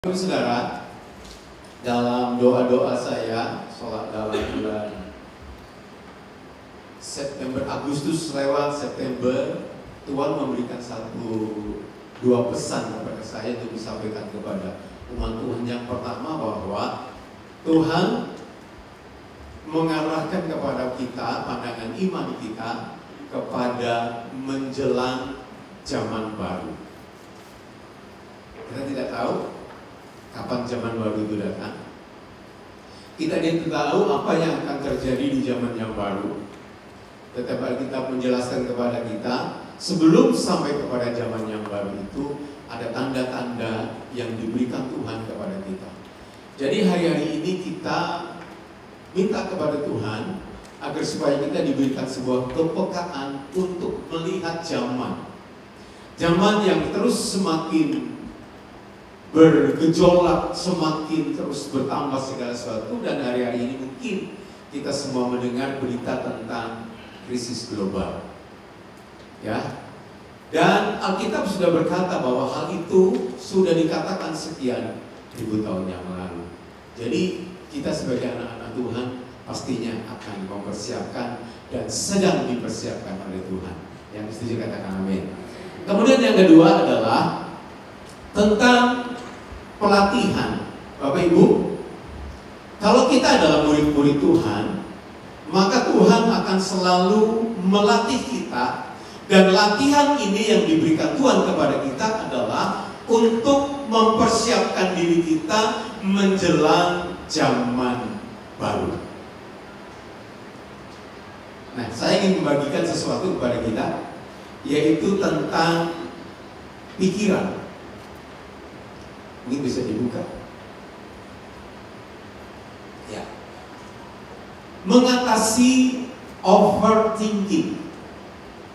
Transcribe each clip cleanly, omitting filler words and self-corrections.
Saudara, dalam doa-doa saya, sholat dalam bulan September, Agustus lewat September, Tuhan memberikan dua pesan kepada saya untuk disampaikan kepada umat Tuhan. Yang pertama bahwa Tuhan mengarahkan kepada kita pandangan iman kita kepada menjelang zaman baru. Kita tidak tahu kapan zaman baru itu datang. Kita tidak tahu apa yang akan terjadi di zaman yang baru. Tetapi Alkitab menjelaskan kepada kita, sebelum sampai kepada zaman yang baru itu, ada tanda-tanda yang diberikan Tuhan kepada kita. Jadi hari-hari ini kita minta kepada Tuhan agar supaya kita diberikan sebuah kepekaan untuk melihat zaman. Zaman yang terus semakin bergejolak, semakin terus bertambah segala sesuatu, dan hari-hari ini mungkin kita semua mendengar berita tentang krisis global, ya. Dan Alkitab sudah berkata bahwa hal itu sudah dikatakan sekian ribu tahun yang lalu. Jadi kita sebagai anak-anak Tuhan pastinya akan mempersiapkan dan sedang dipersiapkan oleh Tuhan. Yang setuju katakan amin. Kemudian yang kedua adalah tentang pelatihan. Bapak Ibu, kalau kita adalah murid-murid Tuhan, maka Tuhan akan selalu melatih kita, dan latihan ini yang diberikan Tuhan kepada kita adalah untuk mempersiapkan diri kita menjelang zaman baru. Nah, saya ingin membagikan sesuatu kepada kita, yaitu tentang pikiran. Ini bisa dibuka. Ya. Mengatasi overthinking.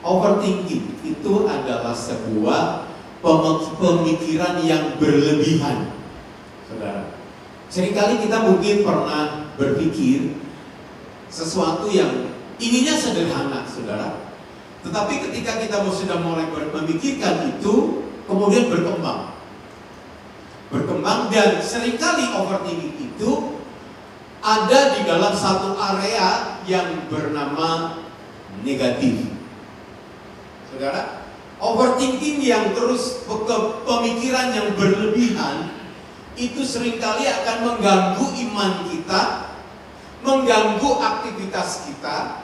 Overthinking itu adalah sebuah pemikiran yang berlebihan. Saudara, seringkali kita mungkin pernah berpikir sesuatu yang ininya sederhana, saudara. Tetapi ketika kita sudah mulai memikirkan itu, kemudian berkembang, dan seringkali overthinking itu ada di dalam satu area yang bernama negatif. Saudara, overthinking yang terus pemikiran yang berlebihan itu seringkali akan mengganggu iman kita, mengganggu aktivitas kita,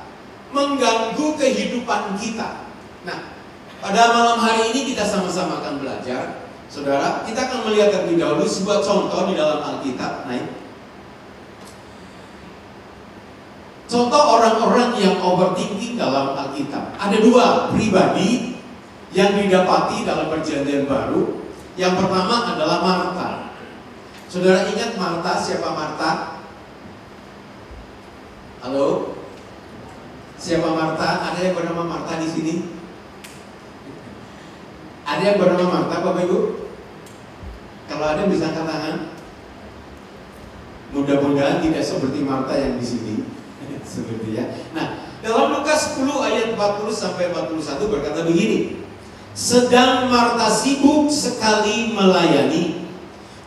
mengganggu kehidupan kita. Nah, pada malam hari ini kita sama-sama akan belajar. Saudara, kita akan melihat terlebih dahulu sebuah contoh di dalam Alkitab. Naik. Contoh orang-orang yang overthinking dalam Alkitab. Ada dua pribadi yang didapati dalam Perjanjian Baru. Yang pertama adalah Marta. Saudara ingat Marta? Siapa Marta? Halo? Siapa Marta? Ada yang bernama Marta di sini? Ada yang bernama Marta, Bapak Ibu? Kalau ada bisa angkat tangan. Mudah-mudahan tidak seperti Marta yang di sini. Seperti ya. Nah, dalam Lukas 10 ayat 40 sampai 41 berkata begini. Sedang Marta sibuk sekali melayani,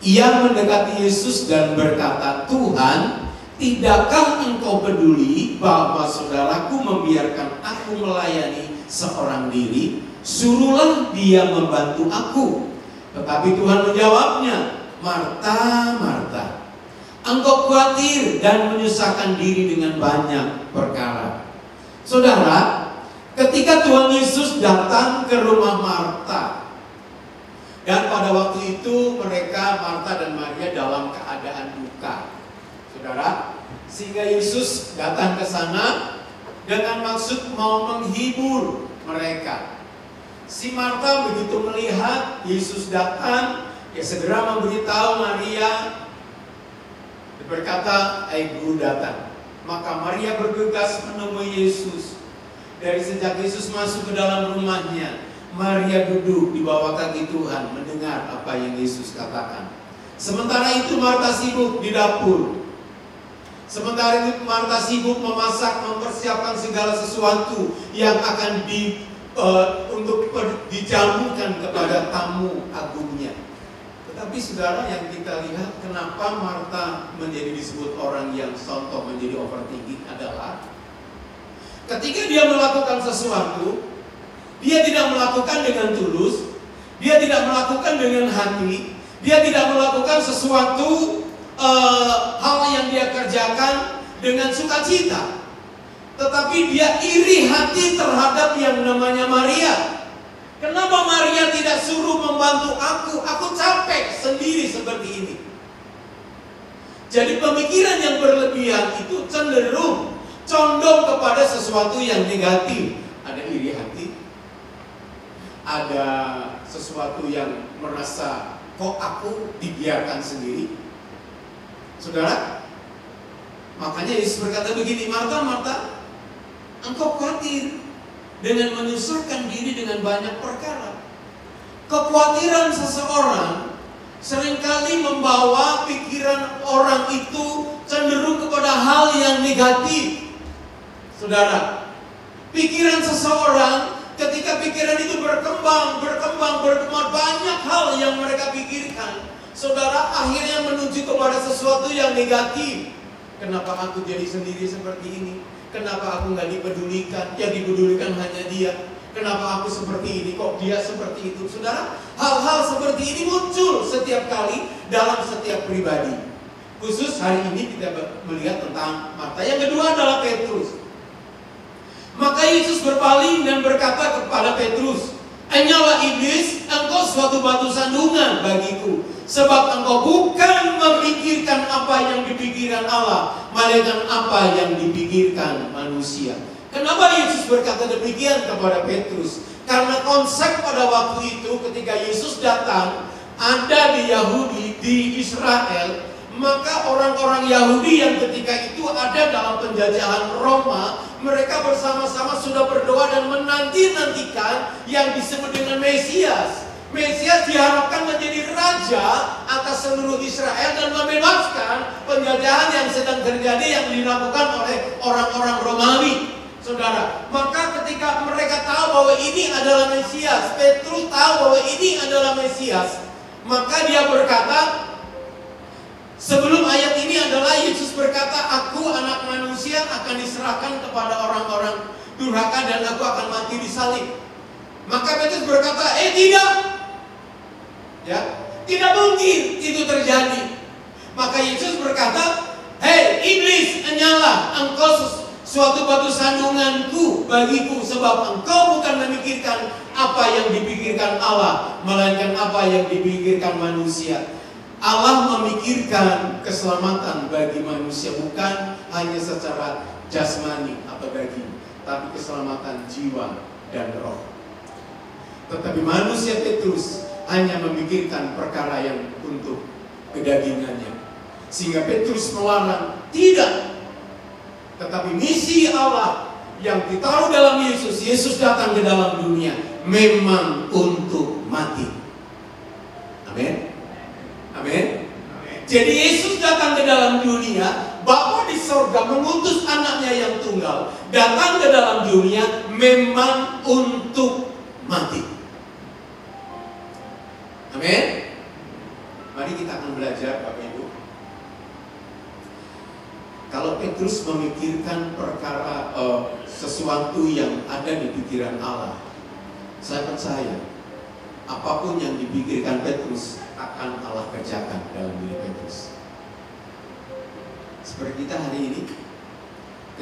ia mendekati Yesus dan berkata, "Tuhan, tidakkah engkau peduli bahwa saudaraku membiarkan aku melayani seorang diri? Suruhlah dia membantu aku." Tetapi Tuhan menjawabnya, "Marta, Marta, engkau khawatir dan menyusahkan diri dengan banyak perkara." Saudara, ketika Tuhan Yesus datang ke rumah Marta, dan pada waktu itu mereka, Marta dan Maria, dalam keadaan duka. Saudara, sehingga Yesus datang ke sana dengan maksud mau menghibur mereka. Si Marta begitu melihat Yesus datang, dia segera memberitahu Maria, berkata, "Guru datang." Maka Maria bergegas menemui Yesus. Dari sejak Yesus masuk ke dalam rumahnya, Maria duduk di bawah kaki Tuhan, mendengar apa yang Yesus katakan. Sementara itu Marta sibuk di dapur. Sementara itu Marta sibuk memasak, mempersiapkan segala sesuatu yang akan untuk dijamukan kepada tamu agungnya. Tetapi Tapi saudara, yang kita lihat kenapa Marta menjadi disebut orang yang contoh menjadi overthinking adalah ketika dia melakukan sesuatu, dia tidak melakukan dengan tulus, dia tidak melakukan dengan hati, dia tidak melakukan sesuatu hal yang dia kerjakan dengan sukacita. Tetapi dia iri hati terhadap yang namanya Maria. Kenapa Maria tidak suruh membantu aku? Aku capek sendiri seperti ini. Jadi pemikiran yang berlebihan itu cenderung condong kepada sesuatu yang negatif. Ada iri hati, ada sesuatu yang merasa kok aku dibiarkan sendiri. Saudara, makanya Yesus berkata begini, Marta, Marta, engkau khawatir dengan menyusahkan diri dengan banyak perkara. Kekhawatiran seseorang seringkali membawa pikiran orang itu cenderung kepada hal yang negatif. Saudara, pikiran seseorang ketika pikiran itu berkembang, banyak hal yang mereka pikirkan. Saudara, akhirnya menuju kepada sesuatu yang negatif. Kenapa aku jadi sendiri seperti ini? Kenapa aku nggak dipedulikan? Yang dipedulikan hanya dia. Kenapa aku seperti ini? Kok dia seperti itu? Saudara, hal-hal seperti ini muncul setiap kali dalam setiap pribadi. Khusus hari ini kita melihat tentang Marta. Yang kedua adalah Petrus. Maka Yesus berpaling dan berkata kepada Petrus, "Hanyalah iblis, engkau suatu batu sandungan bagiku, sebab engkau bukan memikirkan apa yang dipikirkan Allah, melainkan apa yang dipikirkan manusia." Kenapa Yesus berkata demikian kepada Petrus? Karena konsep pada waktu itu ketika Yesus datang ada di Yahudi, di Israel, maka orang-orang Yahudi yang ketika itu ada dalam penjajahan Roma, mereka bersama-sama sudah berdoa dan menanti-nantikan yang disebut dengan Mesias. Mesias diharapkan menjadi raja atas seluruh Israel dan membebaskan penjajahan yang sedang terjadi yang dilakukan oleh orang-orang Romawi. Saudara, maka ketika mereka tahu bahwa ini adalah Mesias, Petrus tahu bahwa ini adalah Mesias, maka dia berkata, sebelum ayat ini adalah Yesus berkata, "Aku anak manusia akan diserahkan kepada orang-orang durhaka dan aku akan mati di salib." Maka Petrus berkata, tidak. Ya, tidak mungkin itu terjadi. Maka Yesus berkata, "Hei iblis, hanyalah engkau suatu batu sandunganku bagiku, sebab engkau bukan memikirkan apa yang dipikirkan Allah, melainkan apa yang dipikirkan manusia." Allah memikirkan keselamatan bagi manusia bukan hanya secara jasmani atau daging, tapi keselamatan jiwa dan roh. Tetapi manusia Petrus hanya memikirkan perkara yang untuk kedagingannya, sehingga Petrus melarang, tidak. Tetapi misi Allah yang ditaruh dalam Yesus, Yesus datang ke dalam dunia memang untuk mati. Amin. Amin. Jadi Yesus datang ke dalam dunia, Bapa di sorga mengutus anaknya yang tunggal datang ke dalam dunia memang untuk mati. Amin. Mari kita akan belajar Bapak Ibu. Kalau Petrus memikirkan perkara sesuatu yang ada di pikiran Allah, saya percaya apapun yang dipikirkan Petrus akan Allah kerjakan dalam diri Petrus. Seperti kita hari ini,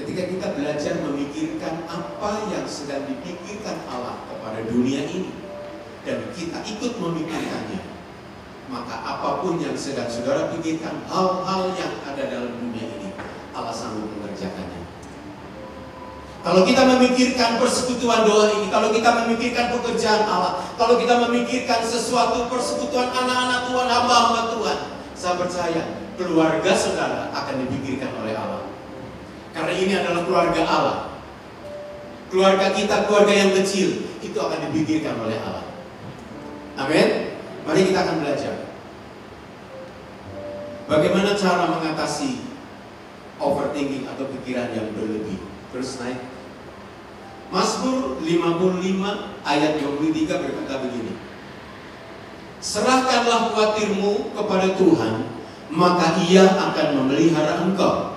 ketika kita belajar memikirkan apa yang sedang dipikirkan Allah kepada dunia ini, dan kita ikut memikirkannya, maka apapun yang sedang saudara pikirkan, hal-hal yang ada dalam dunia ini, Allah sanggup mengerjakannya. Kalau kita memikirkan persekutuan doa ini, kalau kita memikirkan pekerjaan Allah, kalau kita memikirkan sesuatu persekutuan anak-anak Tuhan, hamba-hamba Tuhan, saya percaya keluarga saudara akan dipikirkan oleh Allah. Karena ini adalah keluarga Allah. Keluarga kita, keluarga yang kecil, itu akan dipikirkan oleh Allah. Amin. Mari kita akan belajar bagaimana cara mengatasi overthinking atau pikiran yang berlebih. Terus naik. Mazmur 55 ayat 23 berkata begini, serahkanlah khawatirmu kepada Tuhan, maka Ia akan memelihara engkau.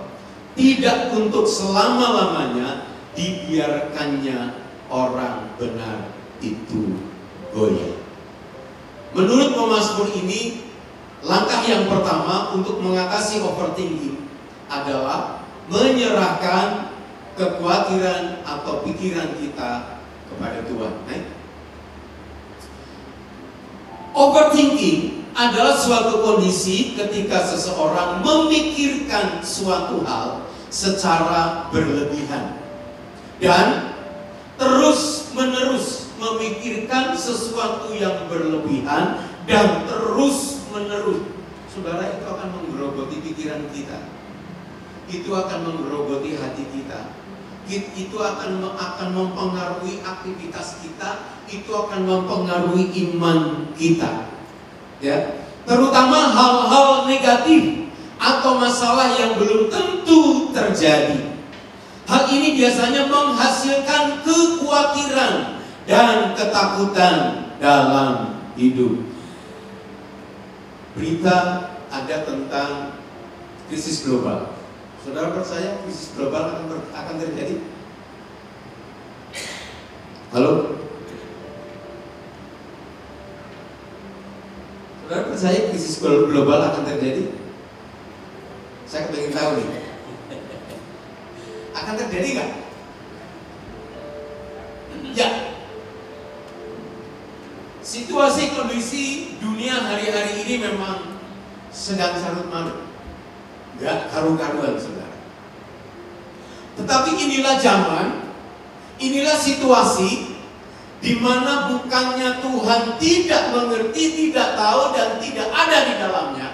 Tidak untuk selama-lamanya dibiarkannya orang benar itu goyah. Menurut pemazmur ini, langkah yang pertama untuk mengatasi overthinking adalah menyerahkan kekhawatiran atau pikiran kita kepada Tuhan. Overthinking adalah suatu kondisi ketika seseorang memikirkan suatu hal secara berlebihan dan terus-menerus memikirkan sesuatu yang berlebihan dan terus-menerus. Saudara, itu akan menggerogoti pikiran kita. Itu akan menggerogoti hati kita. Itu akan mempengaruhi aktivitas kita, itu akan mempengaruhi iman kita. Ya, terutama hal-hal negatif atau masalah yang belum tentu terjadi. Hal ini biasanya menghasilkan kekhawatiran dan ketakutan dalam hidup. Berita ada tentang krisis global. Saudara percaya krisis global akan terjadi? Halo? Saudara percaya krisis global akan terjadi? Saya ingin tahu nih. Akan terjadi nggak? Ya. Situasi kondisi dunia hari-hari ini memang sedang carut marut. Gak karu-karuan, saudara. Tetapi inilah zaman, inilah situasi di mana bukannya Tuhan tidak mengerti, tidak tahu, dan tidak ada di dalamnya.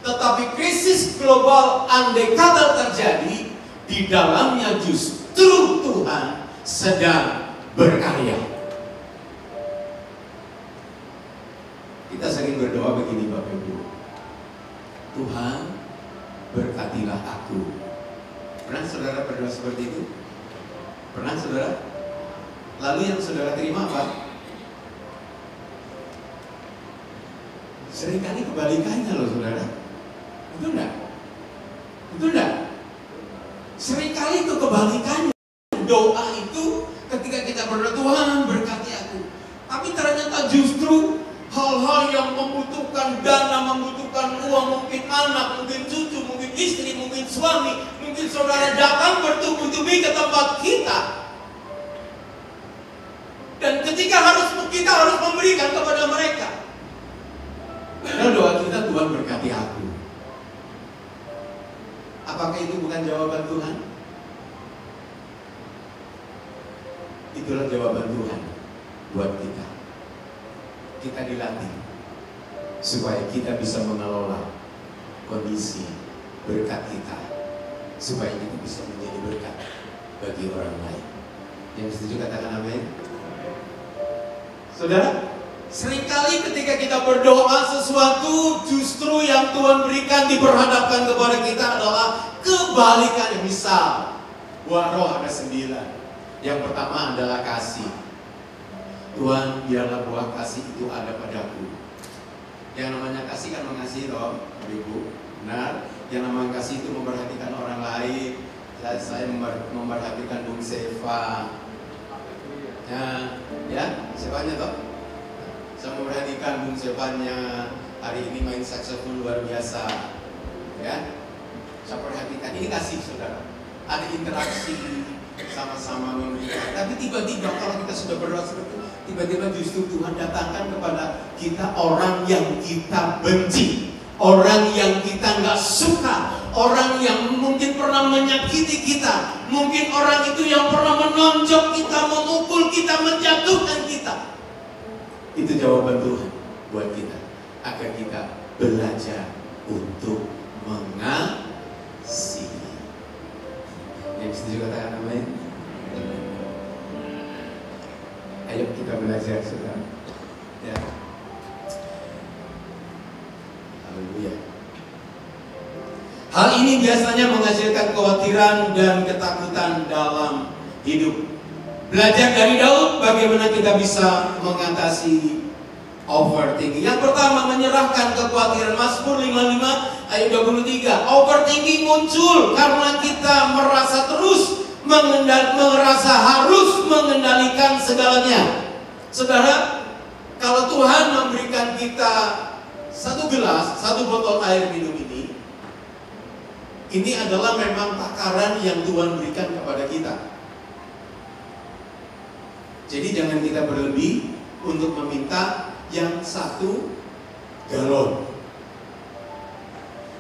Tetapi krisis global andai kata terjadi, di dalamnya justru Tuhan sedang berkarya. Kita sering berdoa begini, Bapak Ibu. Tuhan, berkatilah aku. Pernah saudara berdoa seperti itu? Pernah saudara? Lalu yang saudara terima apa? Seringkali kebalikannya loh, saudara. Betul enggak? Betul enggak? Seringkali itu kebalikannya. Doa itu ketika kita berdoa, Tuhan berkati aku. Tapi ternyata justru hal-hal yang membutuhkan dana, membutuhkan uang, mungkin anak, mungkin cucu, mungkin istri, mungkin suami, mungkin saudara datang bertubi-tubi ke tempat kita. Dan ketika kita harus memberikan kepada mereka. Karena doa kita, Tuhan berkati aku. Apakah itu bukan jawaban Tuhan? Itulah jawaban Tuhan buat kita. Kita dilatih supaya kita bisa mengelola kondisi berkat kita, supaya kita bisa menjadi berkat bagi orang lain. Yang setuju katakan amin. Saudara, seringkali ketika kita berdoa sesuatu, justru yang Tuhan berikan diperhadapkan kepada kita adalah kebalikannya. Misal, buah roh ada 9. Yang pertama adalah kasih. Tuhan, biarlah buah kasih itu ada padaku. Yang namanya kasih kan mengasihi toh, Ibu. Benar? Yang namanya kasih itu memperhatikan orang lain. Saya memperhatikan Bung Seva. Ya, Sevanya toh. Saya memperhatikan Bung Sevanya. Hari ini main saksofon luar biasa. Ya, saya perhatikan. Ini kasih, saudara. Ada interaksi sama-sama memberikan. Tapi tiba-tiba kalau kita sudah berdoa seperti itu, tiba-tiba justru Tuhan datangkan kepada kita orang yang kita benci, orang yang kita nggak suka, orang yang mungkin pernah menyakiti kita, mungkin orang itu yang pernah menonjok kita, memukul kita, menjatuhkan kita. Itu jawaban Tuhan buat kita, agar kita belajar untuk mengasihi. Yang setuju katakan amin. Ayo kita belajar, saudara. Ya. Haleluya. Hal ini biasanya menghasilkan kekhawatiran dan ketakutan dalam hidup. Belajar dari Daud bagaimana kita bisa mengatasi Overthinking. Yang pertama, menyerahkan kekhawatiran. Mazmur 55 ayat 23. Overthinking muncul karena kita merasa merasa harus mengendalikan segalanya. Saudara, kalau Tuhan memberikan kita satu botol air minum ini adalah memang takaran yang Tuhan berikan kepada kita. Jadi jangan kita berlebih untuk meminta yang 1 galon.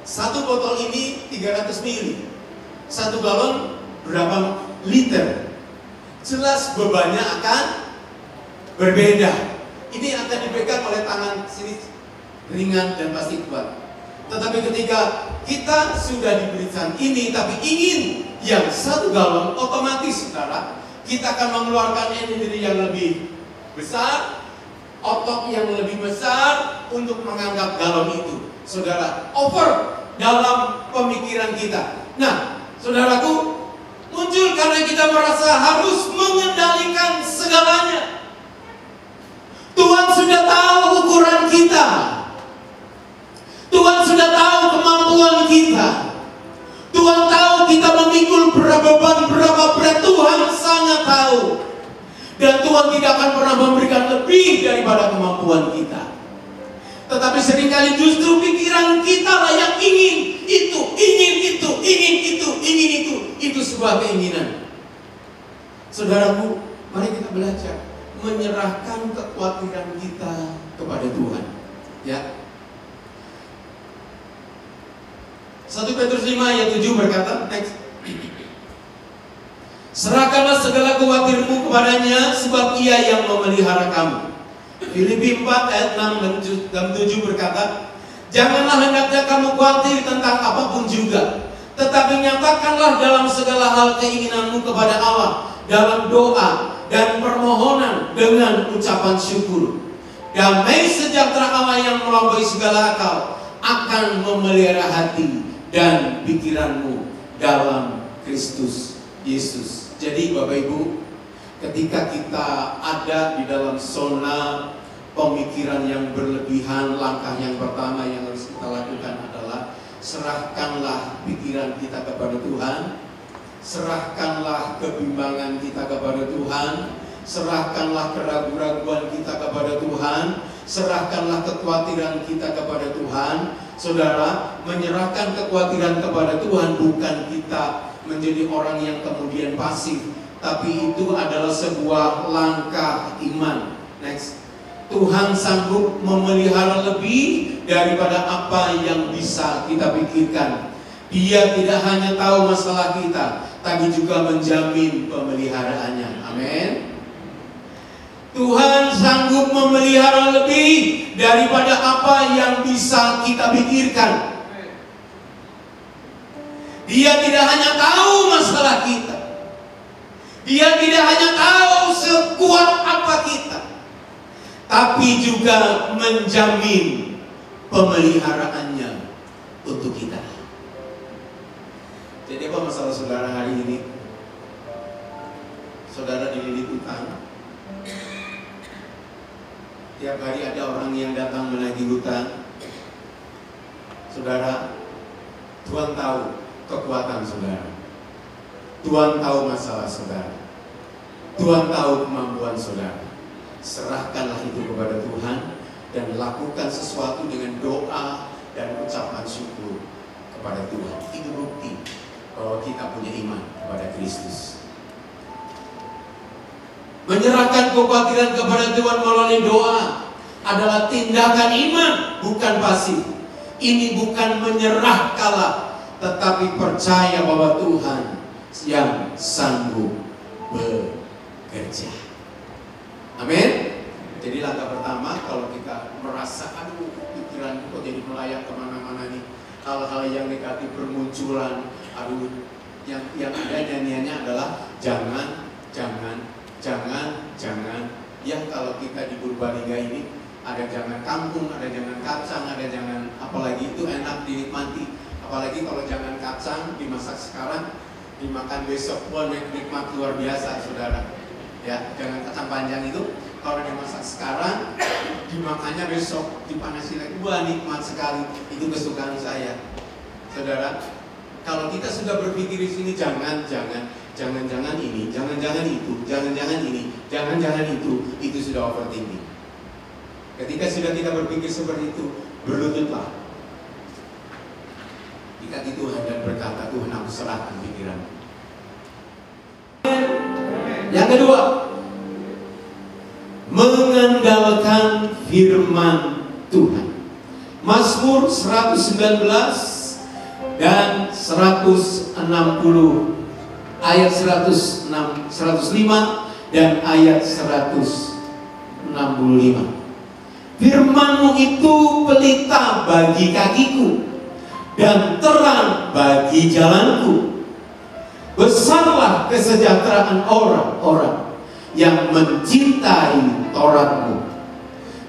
Satu botol ini 300 ml. 1 galon berapa liter? Jelas bebannya akan berbeda. Ini akan dipegang oleh tangan sini ringan dan pasti kuat. Tetapi ketika kita sudah diberikan ini tapi ingin yang 1 galon, otomatis saudara, kita akan mengeluarkan energi yang lebih besar, otot yang lebih besar untuk menganggap galon itu. Saudara, over dalam pemikiran kita. Nah, saudaraku, muncul karena kita merasa harus mengendalikan segalanya. Tuhan sudah tahu ukuran kita. Tuhan sudah tahu kemampuan kita. Tuhan tahu kita memikul berapa beban, berapa berat. Tuhan sangat tahu. Dan Tuhan tidak akan pernah memberikan lebih daripada kemampuan kita. Tetapi seringkali justru pikiran kita lah yang ingin itu, ingin itu, ingin itu, ingin itu. Itu sebuah keinginan. Saudaraku, mari kita belajar menyerahkan kekhawatiran kita kepada Tuhan. Ya. 1 Petrus 5 ayat 7 berkata, teks, serahkanlah segala khawatirmu kepadanya, sebab ia yang memelihara kamu. Filipi 4 ayat 6 dan 7 berkata, janganlah hendaknya kamu khawatir tentang apapun juga, tetapi nyatakanlah dalam segala hal keinginanmu kepada Allah, dalam doa dan permohonan dengan ucapan syukur. Damai sejahtera Allah yang melampaui segala akal akan memelihara hati dan pikiranmu dalam Kristus Yesus. Jadi Bapak Ibu, ketika kita ada di dalam zona pemikiran yang berlebihan, langkah yang pertama yang harus kita lakukan adalah serahkanlah pikiran kita kepada Tuhan, serahkanlah kebimbangan kita kepada Tuhan, serahkanlah keraguan-raguan kita kepada Tuhan, serahkanlah kekhawatiran kita kepada Tuhan. Saudara, menyerahkan kekhawatiran kepada Tuhan bukan kita menjadi orang yang kemudian pasif, tapi itu adalah sebuah langkah iman. Next. Tuhan sanggup memelihara lebih daripada apa yang bisa kita pikirkan. Dia tidak hanya tahu masalah kita, tapi juga menjamin pemeliharaannya. Amin. Tuhan sanggup memelihara lebih daripada apa yang bisa kita pikirkan. Dia tidak hanya tahu masalah kita, Dia tidak hanya tahu sekuat apa kita, tapi juga menjamin pemeliharaannya untuk kita. Jadi apa masalah saudara hari ini? Saudara dililit utang. Tiap hari ada orang yang datang menagih hutang. Saudara, Tuhan tahu kekuatan saudara. Tuhan tahu masalah saudara. Tuhan tahu kemampuan saudara. Serahkanlah itu kepada Tuhan dan lakukan sesuatu dengan doa dan ucapan syukur kepada Tuhan. Itu bukti bahwa kita punya iman kepada Kristus. Menyerahkan kekhawatiran kepada Tuhan melalui doa adalah tindakan iman, bukan pasif. Ini bukan menyerah kalah, tetapi percaya bahwa Tuhan yang sanggup bekerja. Amin. Jadi langkah pertama, kalau kita merasa aduh pikiran kok jadi melayang kemana-mana nih, hal-hal yang negatif bermunculan, aduh yang ada nyanyiannya adalah jangan. Ya, kalau kita di Purbalingga ini ada jangan kangkung, ada jangan kacang, ada jangan apalagi itu enak dinikmati. Apalagi kalau jangan kacang dimasak sekarang, dimakan besok, wah nikmat luar biasa saudara. Ya, jangan kacang panjang itu Kalau dimasak sekarang, dimakannya besok, dipanasin lagi. Wah, nikmat sekali. Itu kesukaan saya. Saudara, kalau kita sudah berpikir di sini, jangan ini, jangan itu, jangan ini, jangan itu sudah overthinking. Ketika sudah kita berpikir seperti itu, berlututlah di kaki Tuhan dan berkata, Tuhan, aku serahkan pikiran. Yang kedua, mengandalkan firman Tuhan. Mazmur 119 dan 160 ayat 105 dan ayat 165. Firman-Mu itu pelita bagi kakiku dan terang bagi jalanku. Besarlah kesejahteraan orang-orang yang mencintai Taurat-Mu.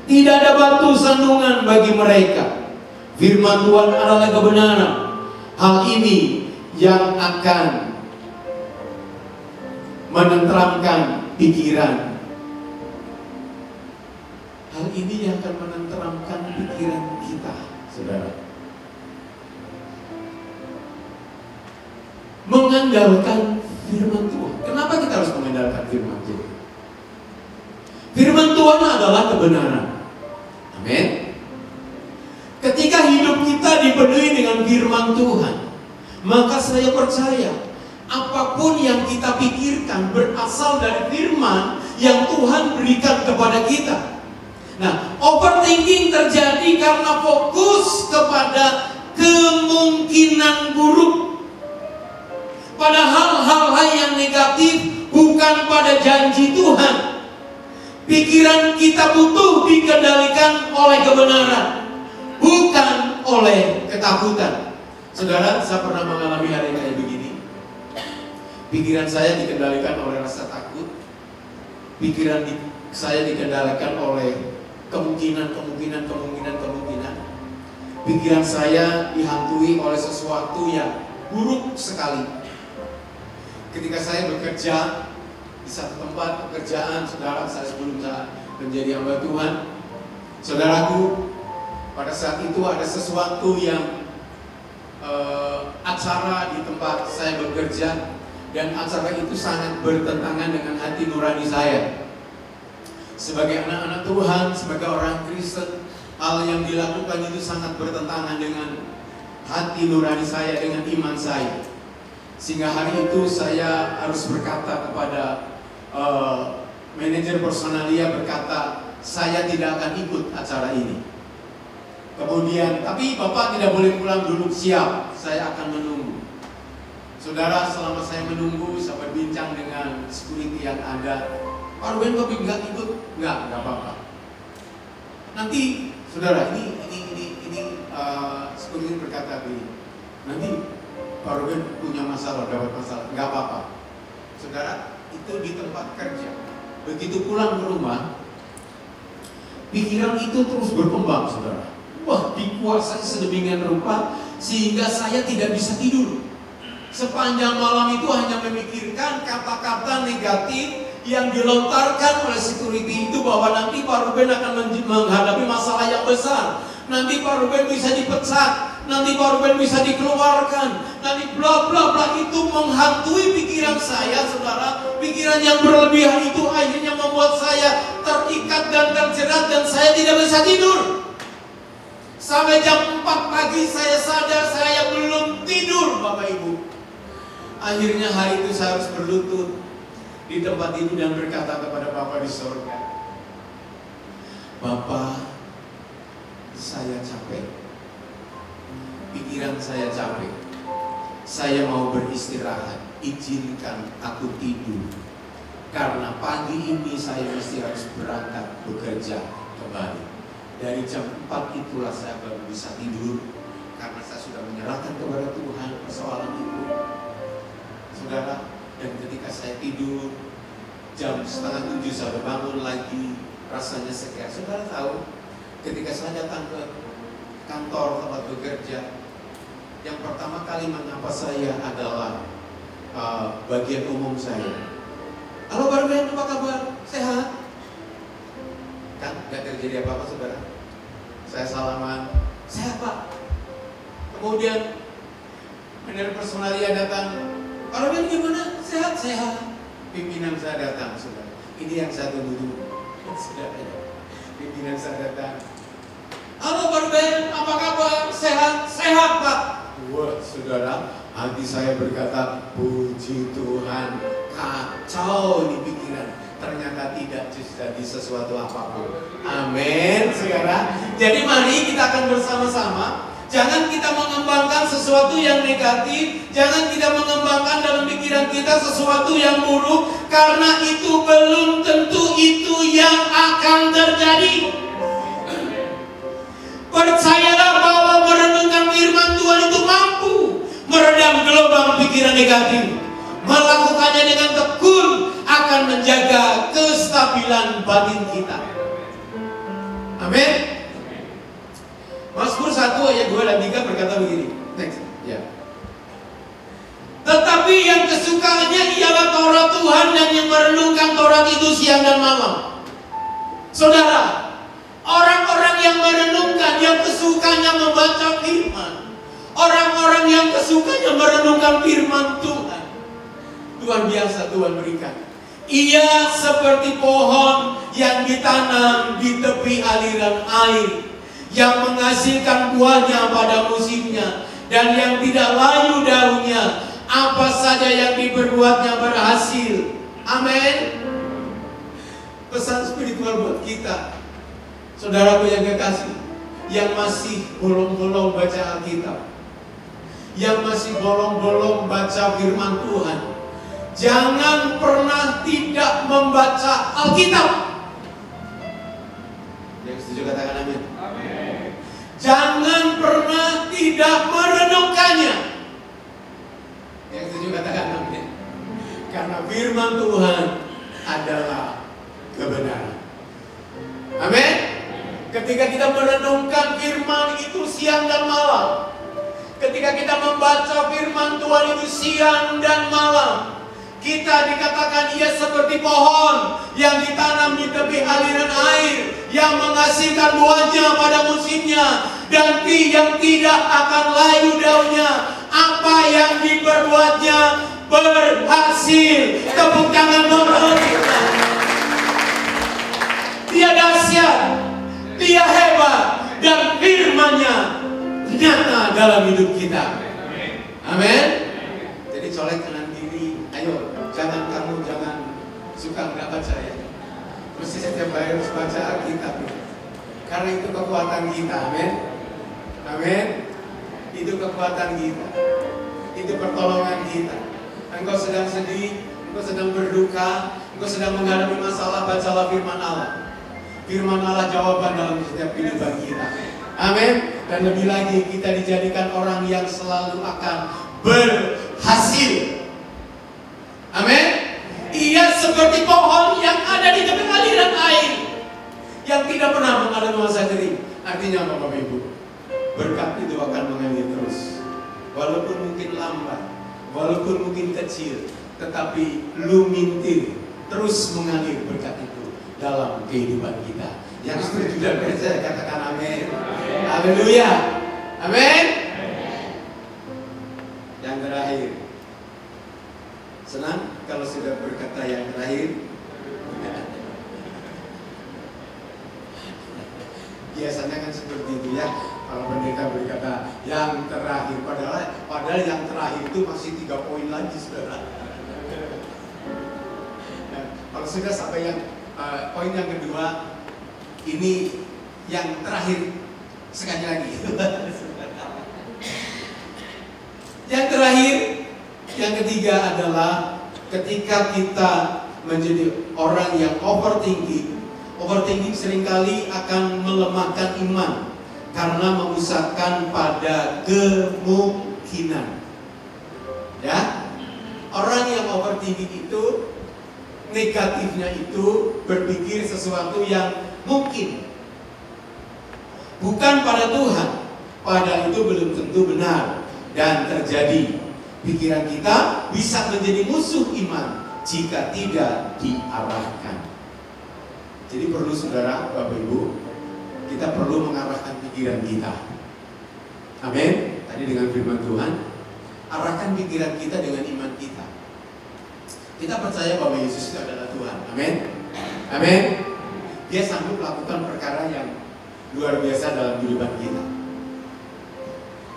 Tidak ada batu sandungan bagi mereka. Firman Tuhan adalah kebenaran. Hal ini yang akan menenteramkan pikiran. Hal ini yang akan menenteramkan pikiran kita, saudara. Mengandalkan firman Tuhan. Kenapa kita harus mengandalkan firman Tuhan? Firman Tuhan adalah kebenaran. Amin. Ketika hidup kita dipenuhi dengan firman Tuhan, maka saya percaya apapun yang kita pikirkan berasal dari firman yang Tuhan berikan kepada kita. Nah, overthinking terjadi karena fokus kepada kemungkinan buruk, pada hal-hal yang negatif, bukan pada janji Tuhan. Pikiran kita butuh dikendalikan oleh kebenaran, bukan oleh ketakutan. Saudara, saya pernah mengalami hal yang kayak begini. Pikiran saya dikendalikan oleh rasa takut. Pikiran saya dikendalikan oleh kemungkinan. Pikiran saya dihantui oleh sesuatu yang buruk sekali. Ketika saya bekerja di satu tempat pekerjaan, saudara, saya sebelum saya menjadi hamba Tuhan, saudaraku, pada saat itu ada sesuatu yang acara di tempat saya bekerja, dan acara itu sangat bertentangan dengan hati nurani saya. Sebagai anak-anak Tuhan, sebagai orang Kristen, hal yang dilakukan itu sangat bertentangan dengan hati nurani saya, dengan iman saya. Sehingga hari itu saya harus berkata kepada manajer personalia, berkata, saya tidak akan ikut acara ini. Kemudian, tapi Bapak tidak boleh pulang dulu. Siap, saya akan menunggu. Saudara, selama saya menunggu, saya berbincang dengan security yang ada. Pak Ruben, kok nggak ikut? Nggak apa-apa. Nanti, saudara, ini security berkata begini. Nanti Pak Ruben punya masalah, dapat masalah. Nggak apa-apa. Saudara, itu di tempat kerja. Begitu pulang ke rumah, pikiran itu terus berkembang, saudara. Wah, dikuasai sedemikian rupa sehingga saya tidak bisa tidur. Sepanjang malam itu hanya memikirkan kata-kata negatif yang dilontarkan oleh security itu, bahwa nanti Pak Ruben akan menghadapi masalah yang besar. Nanti Pak Ruben bisa dipecat, nanti Pak Ruben bisa dikeluarkan, nanti bla bla bla. Itu menghantui pikiran saya, saudara. Pikiran yang berlebihan itu akhirnya membuat saya terikat dan terjerat, dan saya tidak bisa tidur. Sampai jam 4 pagi saya sadar saya belum tidur, Bapak Ibu. Akhirnya hari itu saya harus berlutut di tempat itu dan berkata kepada Bapa di sorga, Bapak, saya capek. Pikiran saya capek. Saya mau beristirahat. Izinkan aku tidur. Karena pagi ini saya mesti harus berangkat bekerja kembali. Dari jam 4 itulah saya baru bisa tidur, karena saya sudah menyerahkan kepada Tuhan persoalan itu, saudara. Dan ketika saya tidur, jam 6:30 saya bangun lagi, rasanya segar. Saudara tahu, ketika saya datang ke kantor tempat bekerja, yang pertama kali menyapa saya adalah bagian umum saya. Halo Pak Ruben, apa kabar? Sehat? kan nggak terjadi apa-apa saudara. Saya salaman, sehat Pak. Kemudian manajer personalia datang, Pak Ruben gimana? Sehat. Pimpinan saya datang saudara. Ini yang saya tunggu-tunggu. Pimpinan saya datang. Halo Pak Ruben, apa kabar? Sehat Pak. Wah saudara, hati saya berkata, puji Tuhan, kacau di pikiran. Ternyata tidak jadi sesuatu apapun. Amin, saudara. Jadi mari kita akan bersama-sama. Jangan kita mengembangkan sesuatu yang negatif. Jangan kita mengembangkan dalam pikiran kita sesuatu yang buruk. Karena itu belum tentu itu yang akan terjadi. Percayalah bahwa merenungkan firman Tuhan itu mampu meredam gelombang pikiran negatif. Melakukannya dengan tekun akan menjaga kestabilan batin kita. Amin. Mazmur 1 ayat 2 dan 3 berkata begini. Next. Ya. Tetapi yang kesukaannya ialah Taurat Tuhan, dan yang merenungkan Taurat itu siang dan malam. Saudara, orang-orang yang merenungkan, yang kesukanya membaca firman, orang-orang yang kesukanya merenungkan firman Tuhan, luar biasa Tuhan berikan. Ia seperti pohon yang ditanam di tepi aliran air, yang menghasilkan buahnya pada musimnya, dan yang tidak layu daunnya. Apa saja yang diperbuatnya berhasil. Amin. Pesan spiritual buat kita, saudaraku yang kekasih, yang masih bolong-bolong baca Alkitab, yang masih bolong-bolong baca firman Tuhan, jangan pernah tidak membaca Alkitab. Yang setuju katakan amin. Amin. Jangan pernah tidak merenungkannya. Yang setuju katakan amin. Karena firman Tuhan adalah kebenaran. Amin. Ketika kita merenungkan firman itu siang dan malam, ketika kita membaca firman Tuhan itu siang dan malam, kita dikatakan ia seperti pohon yang ditanam di tepi aliran air, yang menghasilkan buahnya pada musimnya, dan yang tidak akan layu daunnya. Apa yang diperbuatnya berhasil. Tepuk tangan buat kita. Dia dahsyat, dia hebat, dan firman-Nya nyata dalam hidup kita. Amin. Jadi colek kanan kiri, ayo, jangan suka nggak baca ya. Mesti setiap hari harus baca Alkitab. Karena itu kekuatan kita, amin. Amin. Itu kekuatan kita. Itu pertolongan kita. Engkau sedang sedih, engkau sedang berduka, engkau sedang menghadapi masalah, bacalah firman Allah. Firman Allah jawaban dalam setiap kehidupan kita. Amin. Dan lebih lagi kita dijadikan orang yang selalu akan berhasil. Amin. Ia seperti pohon yang ada di tepi aliran air, yang tidak pernah mengalami masa kering. Artinya apa Bapak Ibu? Berkat itu akan mengalir terus. Walaupun mungkin lambat, walaupun mungkin kecil, tetapi lumintir terus mengalir berkat itu dalam kehidupan kita. Yang setuju dan percaya katakan amin. Haleluya. Amin. Yang terakhir, senang kalau sudah berkata yang terakhir. Biasanya kan seperti itu ya. Kalau pendeta berkata yang terakhir, padahal yang terakhir itu masih 3 poin lagi, saudara. Nah, kalau sudah sampai yang poin yang kedua, ini yang terakhir sekali lagi. Yang terakhir, yang ketiga adalah ketika kita menjadi orang yang overthinking. Overthinking seringkali akan melemahkan iman karena memusatkan pada kemungkinan. Ya, orang yang overthinking itu negatifnya itu berpikir sesuatu yang mungkin, bukan pada Tuhan. Padahal itu belum tentu benar dan terjadi. Pikiran kita bisa menjadi musuh iman jika tidak diarahkan. Jadi perlu saudara, Bapak Ibu, kita perlu mengarahkan pikiran kita. Amin. Tadi dengan firman Tuhan, arahkan pikiran kita dengan iman kita. Kita percaya bahwa Yesus itu adalah Tuhan. Amin. Amin. Dia sanggup melakukan perkara yang luar biasa dalam kehidupan kita.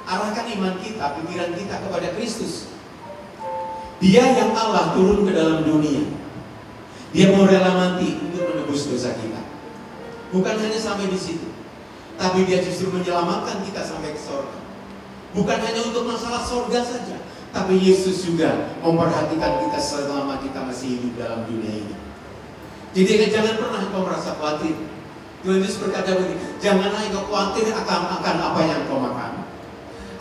Arahkan iman kita, pikiran kita kepada Kristus. Dia yang Allah turun ke dalam dunia. Dia mau rela mati untuk menebus dosa kita. Bukan hanya sampai di situ, tapi dia justru menyelamatkan kita sampai ke surga. Bukan hanya untuk masalah surga saja, tapi Yesus juga memperhatikan kita selama kita masih hidup dalam dunia ini. Jadi jangan pernah kau merasa khawatir. Tuhan Yesus berkata begini, janganlah engkau khawatir akan apa yang kau makan,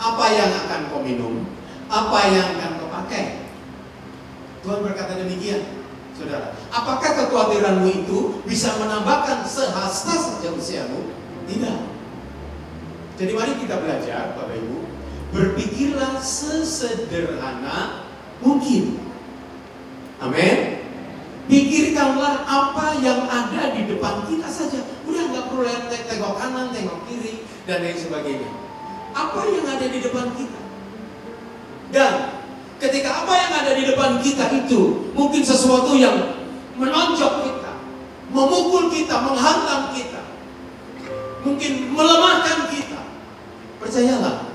apa yang akan kau minum, apa yang akan kau pakai. Tuhan berkata demikian. Saudara, apakah kekhawatiranmu itu bisa menambahkan sehasta saja usiamu? Tidak. Jadi mari kita belajar, Bapak Ibu, berpikirlah sesederhana mungkin. Amin. Pikirkanlah apa yang ada di depan kita saja. Udah nggak perlu tengok kanan, tengok kiri, dan lain sebagainya. Apa yang ada di depan kita? Dan ketika apa yang ada di depan kita itu mungkin sesuatu yang menonjok kita, memukul kita, menghantam kita, mungkin melemahkan kita, percayalah,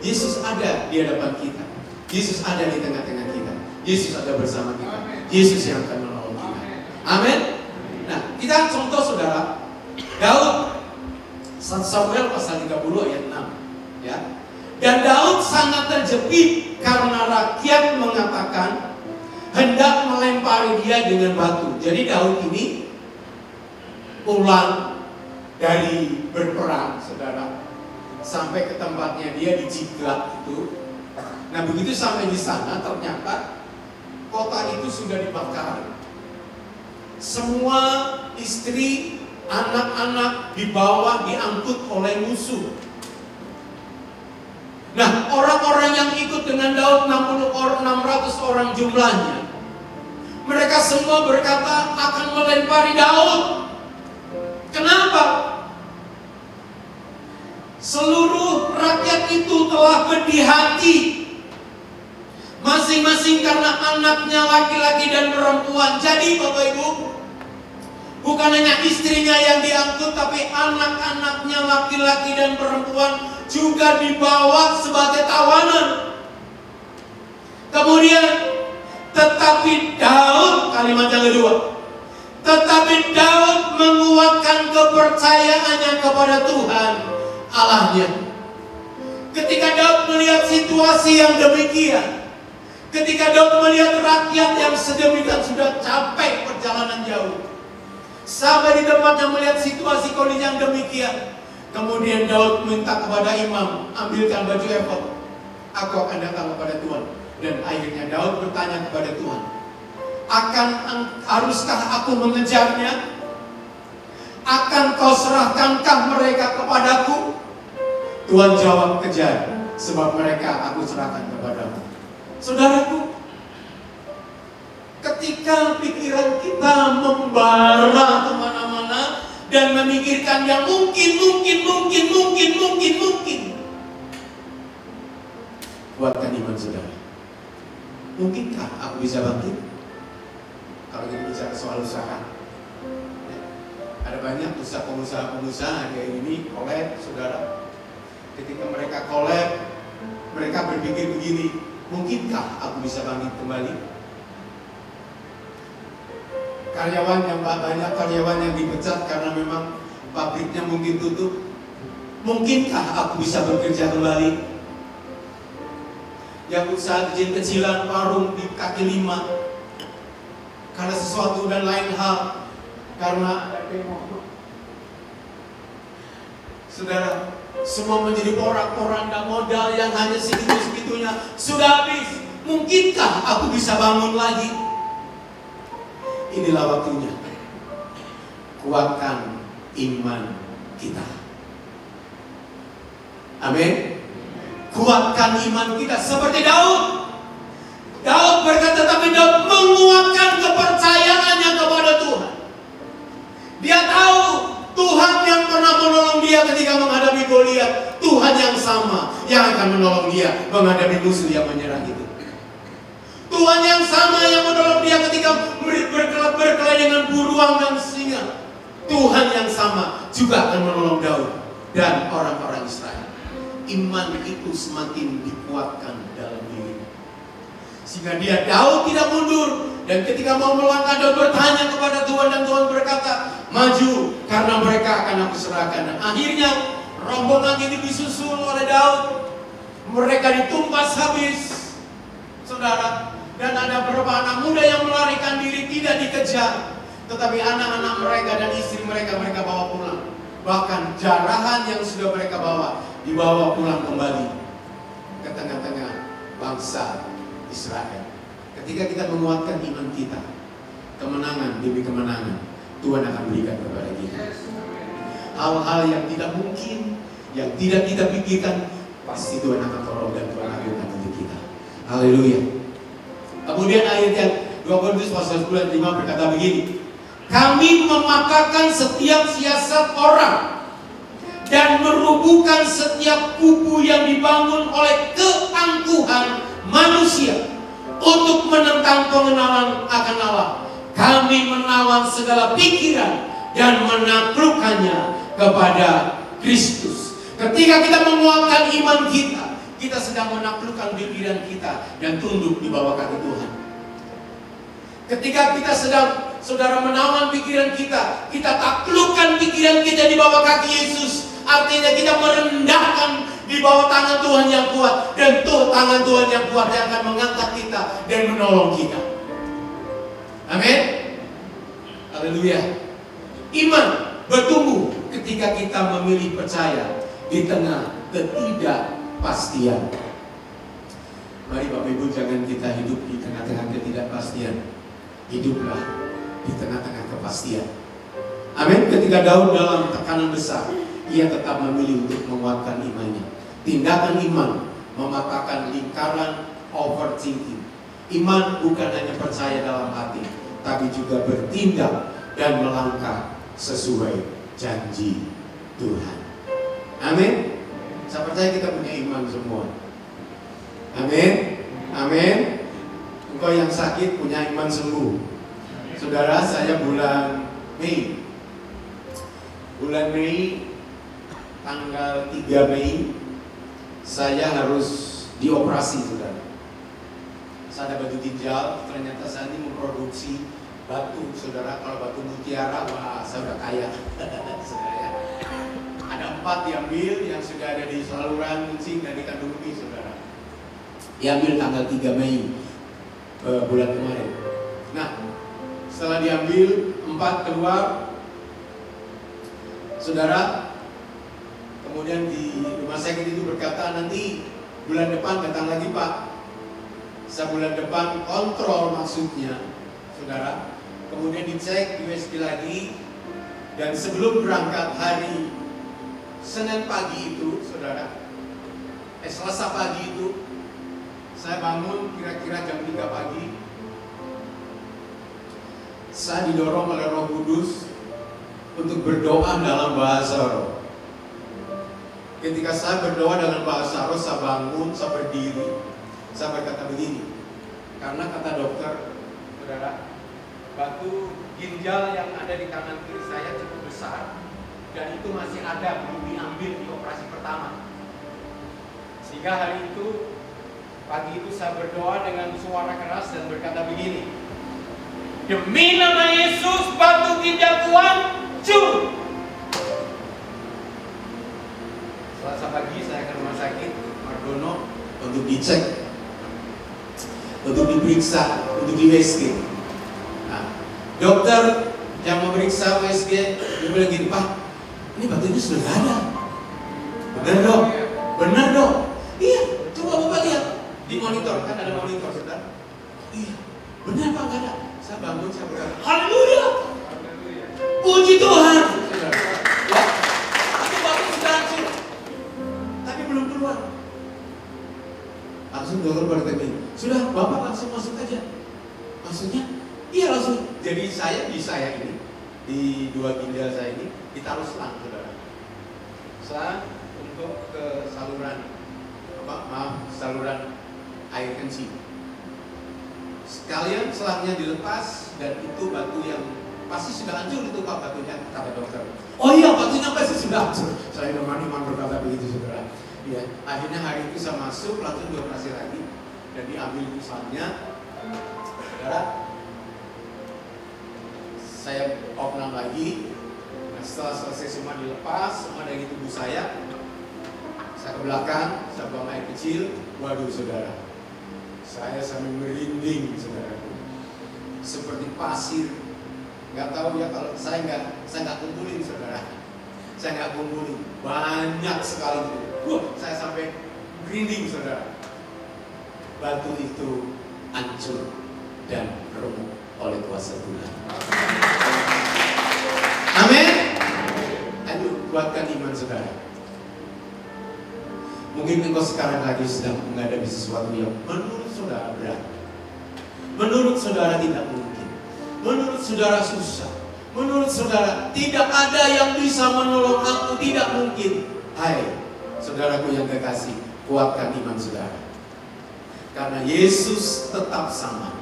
Yesus ada di hadapan kita. Yesus ada di tengah-tengah kita. Yesus ada bersama kita. Yesus yang akan menolong kita. Amin. Nah, kita contoh saudara, Daud, 1 Samuel pasal 30 ayat 6, ya. Dan Daud sangat terjepit karena rakyat mengatakan hendak melempari dia dengan batu. Jadi Daud ini pulang dari berperang, saudara, sampai ke tempatnya dia di Ziklag itu. Nah, begitu sampai di sana ternyata kota itu sudah dibakar. Semua istri, anak-anak dibawa, diangkut oleh musuh. Nah, orang-orang yang ikut dengan Daud 600 orang jumlahnya, mereka semua berkata akan melempari Daud. Kenapa? Seluruh rakyat itu telah berdi hati, masing-masing karena anaknya laki-laki dan perempuan. Jadi Bapak Ibu, bukan hanya istrinya yang diangkut, tapi anak-anaknya laki-laki dan perempuan juga dibawa sebagai tawanan. Kemudian, tetapi Daud, kalimat yang kedua, tetapi Daud menguatkan kepercayaannya kepada Tuhan Allahnya. Ketika Daud melihat situasi yang demikian, ketika Daud melihat rakyat yang sedemikian sudah capek perjalanan jauh, sampai di tempatnya melihat situasi kondisi yang demikian, kemudian Daud minta kepada imam, ambilkan baju efod, aku akan datang kepada Tuhan. Dan akhirnya Daud bertanya kepada Tuhan, haruskah aku mengejarnya? Akan kau serahkankah mereka kepadaku? Tuhan jawab, kejar, sebab mereka aku serahkan kepadamu. Saudaraku, ketika pikiran kita membara kemana-mana dan memikirkan yang mungkin, kuatkan iman saudara. Mungkinkah aku bisa bangkit? Kalau kita bicara soal usaha, ada banyak pengusaha-pengusaha hari ini collab, saudara. Ketika mereka collab, mereka berpikir begini, mungkinkah aku bisa bangkit kembali? Karyawan yang banyak karyawan yang dipecat karena memang pabriknya mungkin tutup. Mungkinkah aku bisa bekerja kembali? Yang usaha kecil-kecilan, warung di kaki lima, karena sesuatu dan lain hal, karena ada demo. Saudara, semua menjadi porak-poranda, modal yang hanya segitu-segitunya sudah habis. Mungkinkah aku bisa bangun lagi? Inilah waktunya. Kuatkan iman kita. Amin. Kuatkan iman kita seperti Daud. Daud berkata, tapi Daud menguatkan kepercayaannya kepada Tuhan. Dia tahu Tuhan yang pernah menolong dia ketika menghadapi Goliat, Tuhan yang sama yang akan menolong dia menghadapi musuh yang menyerang itu. Tuhan yang sama yang menolong dia ketika berkelahi dengan beruang dan singa. Tuhan yang sama juga akan menolong Daud dan orang-orang Israel. Iman itu semakin dikuatkan dalam diri, sehingga dia Daud tidak mundur. Dan ketika mau melangkah, Daud bertanya kepada Tuhan, dan Tuhan berkata, maju, karena mereka akan aku serahkan. Dan akhirnya rombongan itu disusul oleh Daud. Mereka ditumpas habis, saudara. Dan ada beberapa anak muda yang melarikan diri, tidak dikejar, tetapi anak-anak mereka dan istri mereka bawa pulang. Bahkan jarahan yang sudah mereka bawa dibawa pulang kembali ke tengah-tengah bangsa Israel. Ketika kita menguatkan iman kita, kemenangan demi kemenangan Tuhan akan berikan kepada kita. Hal-hal yang tidak mungkin, yang tidak kita pikirkan, pasti Tuhan akan tolong dan Tuhan akan lakukan untuk kita. Haleluya. Kemudian ayat yang 2 Korintus pasal 10 ayat 5 berkata begini, kami mematahkan setiap siasat orang dan merubuhkan setiap kubu yang dibangun oleh keangkuhan manusia untuk menentang pengenalan akan Allah. Kami menawan segala pikiran dan menaklukkannya kepada Kristus. Ketika kita menguatkan iman kita, kita sedang menaklukkan pikiran kita dan tunduk di bawah kaki Tuhan. Ketika kita sedang, saudara, menawan pikiran kita, kita taklukkan pikiran kita di bawah kaki Yesus. Artinya kita merendahkan di bawah tangan Tuhan yang kuat, dan tangan Tuhan yang kuat yang akan mengangkat kita dan menolong kita. Amin. Haleluya. Iman bertumbuh ketika kita memilih percaya di tengah ketidakpastian. Mari Bapak Ibu, jangan kita hidup di tengah-tengah ketidakpastian. Hiduplah di tengah-tengah kepastian. Amin. Ketika Daud dalam tekanan besar, ia tetap memilih untuk menguatkan imannya. Tindakan iman mematahkan lingkaran overthinking. Iman bukan hanya percaya dalam hati, tapi juga bertindak dan melangkah sesuai janji Tuhan. Amin. Saya percaya kita punya iman semua. Amin. Amin. Engkau yang sakit punya iman sembuh. Saudara, saya bulan Mei tanggal 3 Mei saya harus dioperasi, saudara. Saya ada batu ginjal. Ternyata saya ini memproduksi batu, saudara. Kalau batu mutiara, wah, saya udah kaya. Ada 4 diambil yang sudah ada di saluran kencing dan di kandung kemih, saudara. Diambil tanggal 3 Mei bulan kemarin. Nah, setelah diambil 4 keluar, saudara. Kemudian di rumah sakit itu berkata, nanti bulan depan datang lagi, Pak. Sebulan depan kontrol maksudnya, saudara. Kemudian dicek USG lagi, dan sebelum berangkat hari Senin pagi itu, saudara, Selasa pagi itu, saya bangun kira-kira jam 3 pagi. Saya didorong oleh Roh Kudus untuk berdoa dalam bahasa roh. Ketika saya berdoa dalam bahasa roh, saya bangun, saya berdiri, saya berkata begini, karena kata dokter, saudara, batu ginjal yang ada di kanan kiri saya cukup besar, dan itu masih ada, belum diambil di operasi pertama. Sehingga hari itu, pagi itu saya berdoa dengan suara keras dan berkata begini, demi nama Yesus, batu ginjalku hancur. Selasa pagi saya ke rumah sakit Margono untuk dicek, untuk diperiksa, untuk di USG. Nah, dokter yang memeriksa USG dia bilang gini, Pak, ini batunya sudah gak ada. Benar dong? Benar dong? Iya, coba Bapak lihat di monitor, kan ada monitor, saudara. Iya, benar Pak, gak ada. Saya bangun, saya berkata, haleluya, puji Tuhan. Ya, itu batu sudah hancur, tapi belum keluar. Langsung dokter berkata, sudah Bapak langsung masuk aja. Maksudnya, iya langsung. Jadi saya di saya ini di dua ginjal saya ini ditaruh selang, saudara. Selang untuk ke saluran saluran air kencing. Sekalian selangnya dilepas dan itu batu yang pasti sudah hancur itu Pak batunya, kata dokter. Oh iya, batunya pasti sudah hancur. Saya iman berkata begitu, saudara. Ya, akhirnya hari itu saya masuk langsung dioperasi lagi dan diambil itu selangnya, saudara. Saya opnam lagi. Nah, setelah selesai semua dilepas, semua dari tubuh saya ke belakang, saya buang air kecil. Waduh, saudara, saya sambil merinding, saudara, seperti pasir. Nggak tahu ya, kalau saya nggak kumpulin, saudara. Saya nggak kumpulin, banyak sekali. Saya sampai merinding, saudara. Batu itu hancur dan remuk oleh kuasa Tuhan. Amin. Ayo kuatkan iman saudara. Mungkin engkau sekarang lagi sedang menghadapi sesuatu yang menurut saudara berat, menurut saudara tidak mungkin, menurut saudara susah, menurut saudara tidak ada yang bisa menolong aku, tidak mungkin. Hai saudaraku yang kekasih, kuatkan iman saudara. Karena Yesus tetap sama.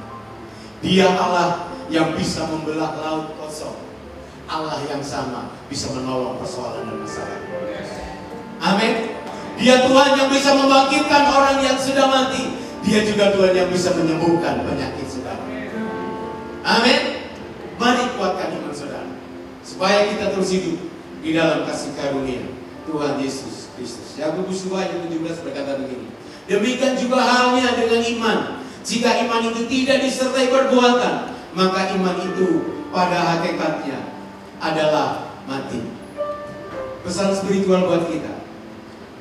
Dia Allah yang bisa membelah laut kosong. Allah yang sama bisa menolong persoalan dan masalah. Amin. Dia Tuhan yang bisa membangkitkan orang yang sudah mati. Dia juga Tuhan yang bisa menyembuhkan penyakit saudara. Amin. Mari kuatkan iman saudara, supaya kita terus hidup di dalam kasih karunia Tuhan Yesus Kristus. Yakobus 2 ayat 17 berkata begini. Demikian juga halnya dengan iman. Jika iman itu tidak disertai perbuatan, maka iman itu pada hakikatnya adalah mati. Pesan spiritual buat kita,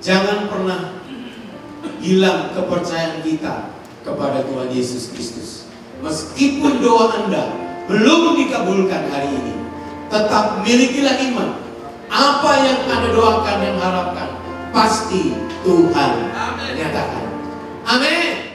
jangan pernah hilang kepercayaan kita kepada Tuhan Yesus Kristus. Meskipun doa Anda belum dikabulkan hari ini, tetap milikilah iman. Apa yang Anda doakan dan harapkan, pasti Tuhan menyatakan. Amin.